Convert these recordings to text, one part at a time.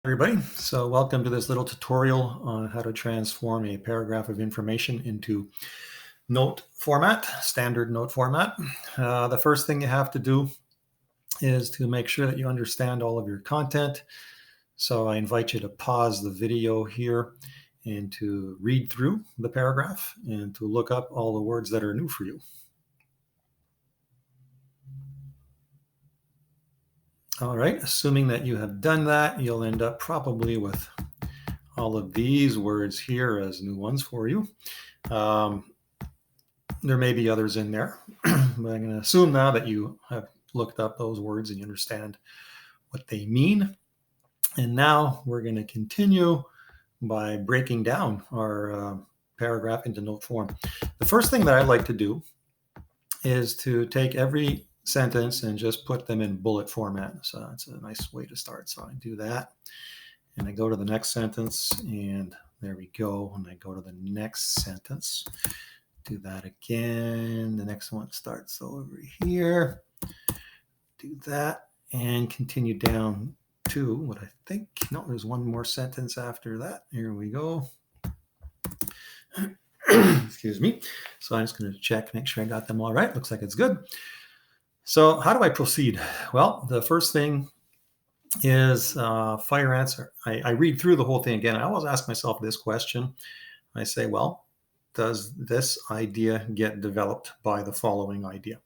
Everybody, so welcome to this little tutorial on how to transform a paragraph of information into note format, standard note format. The first thing you have to do is to make sure that you understand all of your content. So I invite you to pause the video here and to read through the paragraph and to look up all the words that are new for you. All right, assuming that you have done that, you'll end up probably with all of these words here as new ones for you. There may be others in there, but I'm going to assume now that you have looked up those words and you understand what they mean. And now we're going to continue by breaking down our paragraph into note form. The first thing that I like to do is to take every sentence and just put them in bullet format. So that's a nice way to start. So I do that and I go to the next sentence and there we go. And I go to the next sentence, do that again. The next one starts over here, do that and continue down to what I think, no, there's one more sentence after that. Here we go. Excuse me. So I'm just going to check, make sure I got them all right. Looks like it's good. So how do I proceed? Well, the first thing is fire answer. I read through the whole thing again. I always ask myself this question. I say, well, does this idea get developed by the following idea?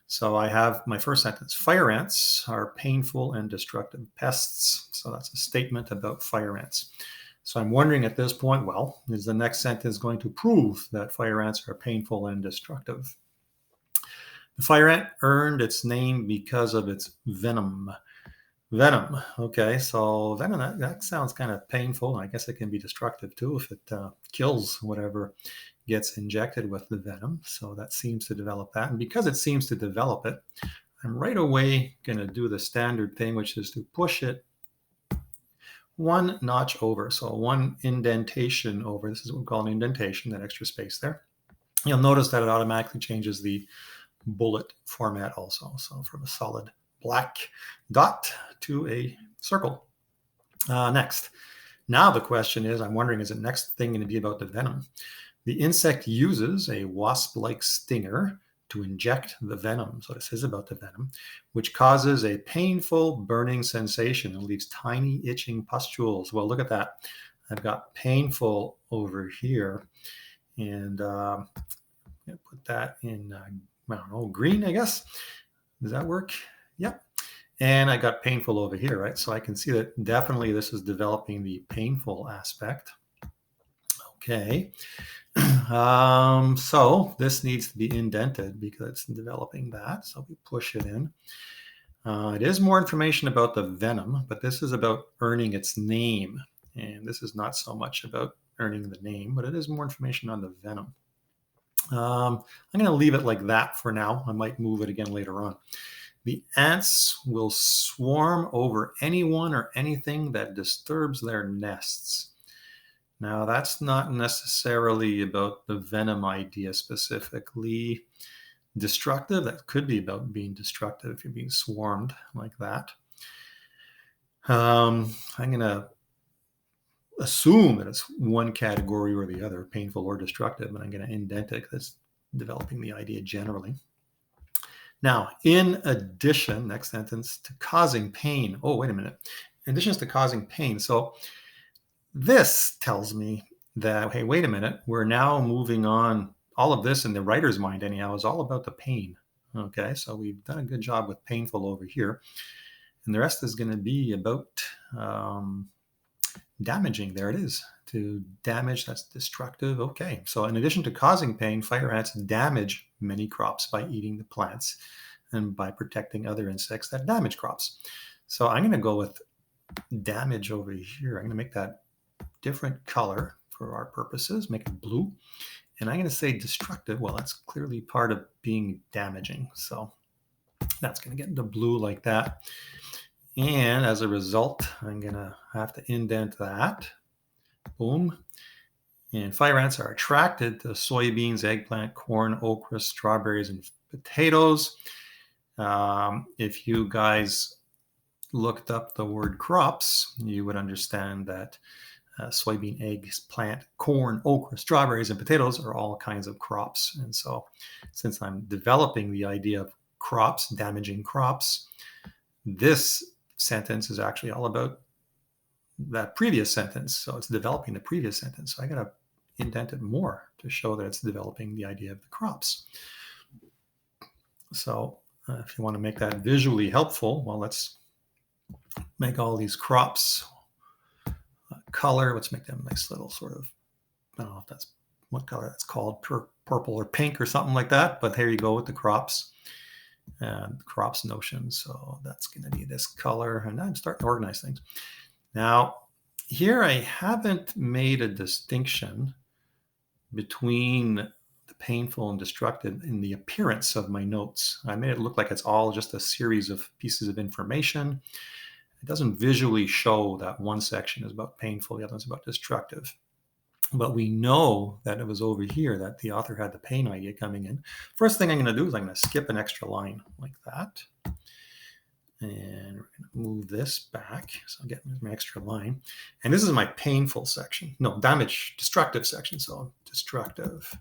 So I have my first sentence. Fire ants are painful and destructive pests. So that's a statement about fire ants. So I'm wondering at this point, well, is the next sentence going to prove that fire ants are painful and destructive? The fire ant earned its name because of its venom. Venom. Okay, so venom, that sounds kind of painful. I guess it can be destructive too if it kills whatever gets injected with the venom. So that seems to develop that. And because it seems to develop it, I'm right away going to do the standard thing, which is to push it one notch over. So one indentation over. This is what we call an indentation, that extra space there. You'll notice that it automatically changes the bullet format also. So from a solid black dot to a circle. Next. Now the question is, I'm wondering, is the next thing going to be about the venom? The insect uses a wasp-like stinger to inject the venom. So this is about the venom, which causes a painful burning sensation and leaves tiny itching pustules. Well, look at that. I've got painful over here. And I'm going to put that in, I don't know, green, I guess. Does that work? Yep. And I got painful over here, right? So I can see that definitely this is developing the painful aspect. Okay. So this needs to be indented because it's developing that. So we push it in. It is more information about the venom, but this is about earning its name. And this is not so much about earning the name, but it is more information on the venom. I'm going to leave it like that for now. I might move it again later on. The ants will swarm over anyone or anything that disturbs their nests. Now, that's not necessarily about the venom idea specifically. Destructive, that could be about being destructive if you're being swarmed like that. I'm going to assume that it's one category or the other, painful or destructive, and I'm going to indent it because it's developing the idea generally. Now, in addition, next sentence, to causing pain. Oh, wait a minute. In addition to causing pain. So this tells me that, hey, wait a minute. We're now moving on. All of this in the writer's mind, anyhow, is all about the pain. Okay, so we've done a good job with painful over here. And the rest is going to be about damaging. There it is. To damage, that's destructive. Okay, so in addition to causing pain, fire ants damage many crops by eating the plants and by protecting other insects that damage crops. So I'm going to go with damage over here. I'm going to make that different color for our purposes, make it blue. And I'm going to say destructive. Well, that's clearly part of being damaging. So that's going to get into blue like that. And as a result, I'm going to have to indent that. Boom. And fire ants are attracted to soybeans, eggplant, corn, okra, strawberries, and potatoes. If you guys looked up the word crops, you would understand that soybean, eggs, plant, corn, okra, strawberries, and potatoes are all kinds of crops. And so since I'm developing the idea of crops, damaging crops, this sentence is actually all about that previous sentence. So it's developing the previous sentence. So I got to indent it more to show that it's developing the idea of the crops. So if you want to make that visually helpful, well, let's make all these crops color. Let's make them a nice little sort of, I don't know if that's what color that's called, purple or pink or something like that. But here you go with the crops and crops notion. So that's going to be this color. And I'm starting to organize things. Now, here I haven't made a distinction between the painful and destructive in the appearance of my notes. I made it look like it's all just a series of pieces of information. It doesn't visually show that one section is about painful, the other one's about destructive. But we know that it was over here that the author had the pain idea coming in. First thing I'm going to do is I'm going to skip an extra line like that. And we're going to move this back. So I'm getting my extra line. And this is my painful section. No, destructive section. So destructive.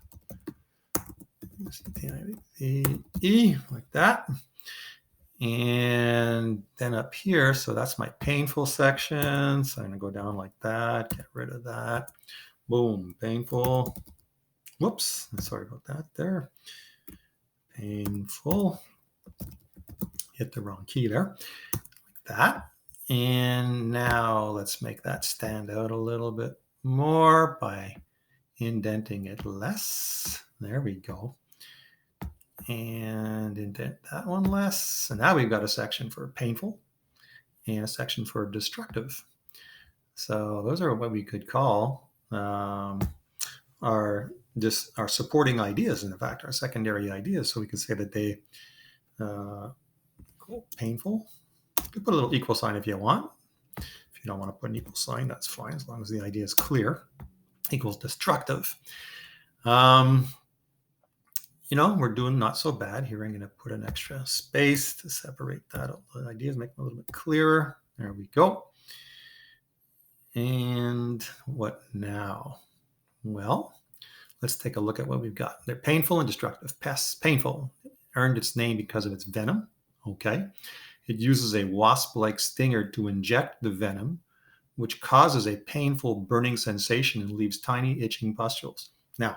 E, like that. And then up here, so that's my painful section. So I'm going to go down like that, get rid of that. Boom, painful. Whoops, sorry about that there. Painful. Hit the wrong key there, like that. And now let's make that stand out a little bit more by indenting it less. There we go. And indent that one less. And now we've got a section for painful and a section for destructive. So those are what we could call our supporting ideas, in fact, our secondary ideas. So we can say that they painful. You can put a little equal sign if you want. If you don't want to put an equal sign, that's fine, as long as the idea is clear. Equals destructive. We're doing not so bad here. I'm going to put an extra space to separate that. The ideas make them a little bit clearer. There we go. And what now? Well, let's take a look at what we've got. They're painful and destructive. Pests, painful, earned its name because of its venom. Okay. It uses a wasp-like stinger to inject the venom, which causes a painful burning sensation and leaves tiny itching pustules. Now,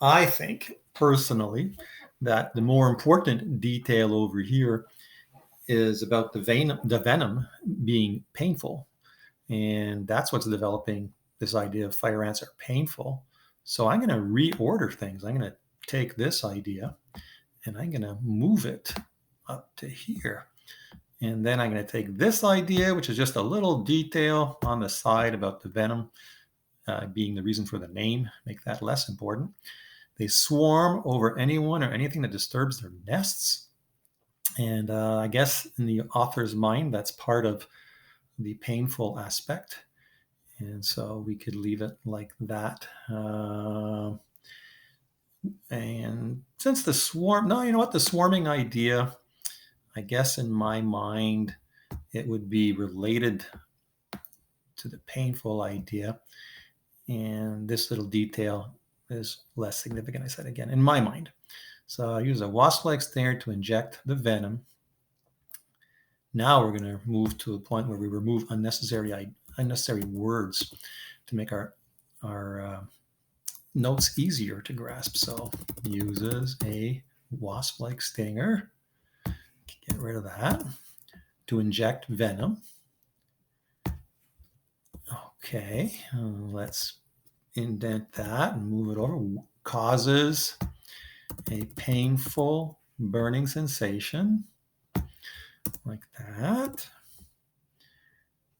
I think personally that the more important detail over here is about the venom being painful. And that's what's developing this idea of fire ants are painful. So I'm going to reorder things. I'm going to take this idea and I'm going to move it up to here. And then I'm going to take this idea, which is just a little detail on the side about the venom being the reason for the name, make that less important. They swarm over anyone or anything that disturbs their nests. And I guess in the author's mind, that's part of the painful aspect. And so we could leave it like that. And since the swarming idea, I guess in my mind, it would be related to the painful idea. And this little detail is less significant, I said again, in my mind. So I use a wasp-like stinger to inject the venom. Now we're going to move to a point where we remove unnecessary words to make our notes easier to grasp. So uses a wasp-like stinger. Get rid of that. To inject venom. Okay, let's indent that and move it over. Causes a painful burning sensation like that.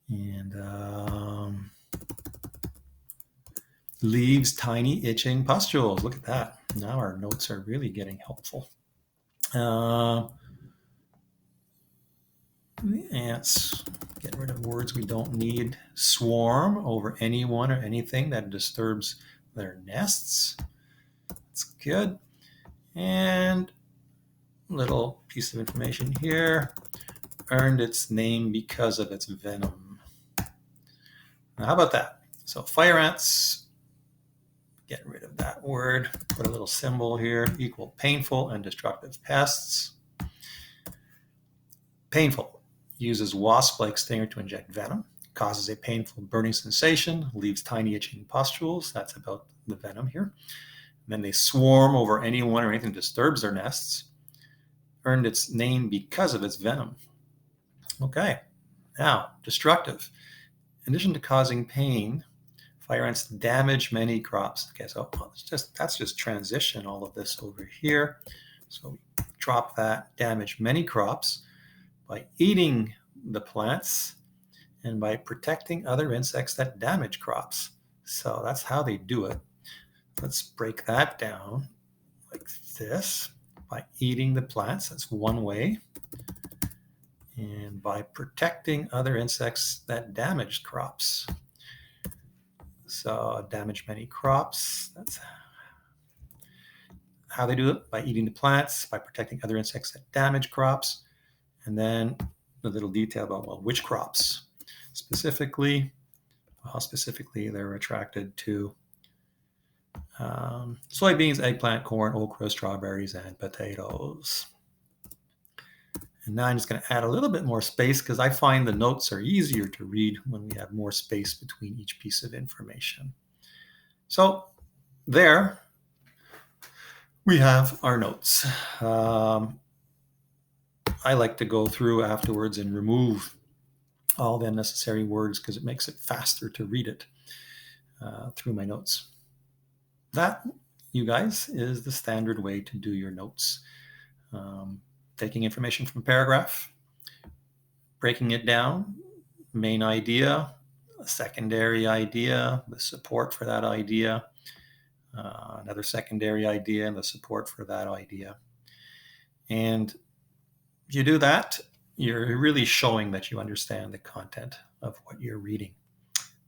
And leaves tiny itching pustules. Look at that. Now our notes are really getting helpful. The ants, get rid of words we don't need. Swarm over anyone or anything that disturbs their nests. That's good. And little piece of information here. earned its name because of its venom. Now, how about that? So fire ants, get rid of that word, put a little symbol here, equal painful and destructive pests. Painful, uses wasp-like stinger to inject venom, causes a painful burning sensation, leaves tiny itching pustules. That's about the venom here. And then they swarm over anyone or anything that disturbs their nests. Earned its name because of its venom. Okay, now destructive. In addition to causing pain, fire ants damage many crops. Okay, so that's just transition, all of this over here. So we drop that, damage many crops by eating the plants and by protecting other insects that damage crops. So that's how they do it. Let's break that down like this. By eating the plants, that's one way. And by protecting other insects that damage crops. So damage many crops, that's how they do it, by eating the plants, by protecting other insects that damage crops. And then a little detail about, well, which crops. Specifically, they're attracted to soybeans, eggplant, corn, okra, strawberries, and potatoes. And now I'm just going to add a little bit more space because I find the notes are easier to read when we have more space between each piece of information. So there we have our notes. I like to go through afterwards and remove all the unnecessary words because it makes it faster to read it through my notes. That, you guys, is the standard way to do your notes. Taking information from a paragraph, breaking it down, main idea, a secondary idea, the support for that idea, another secondary idea, and the support for that idea. And if you do that, you're really showing that you understand the content of what you're reading.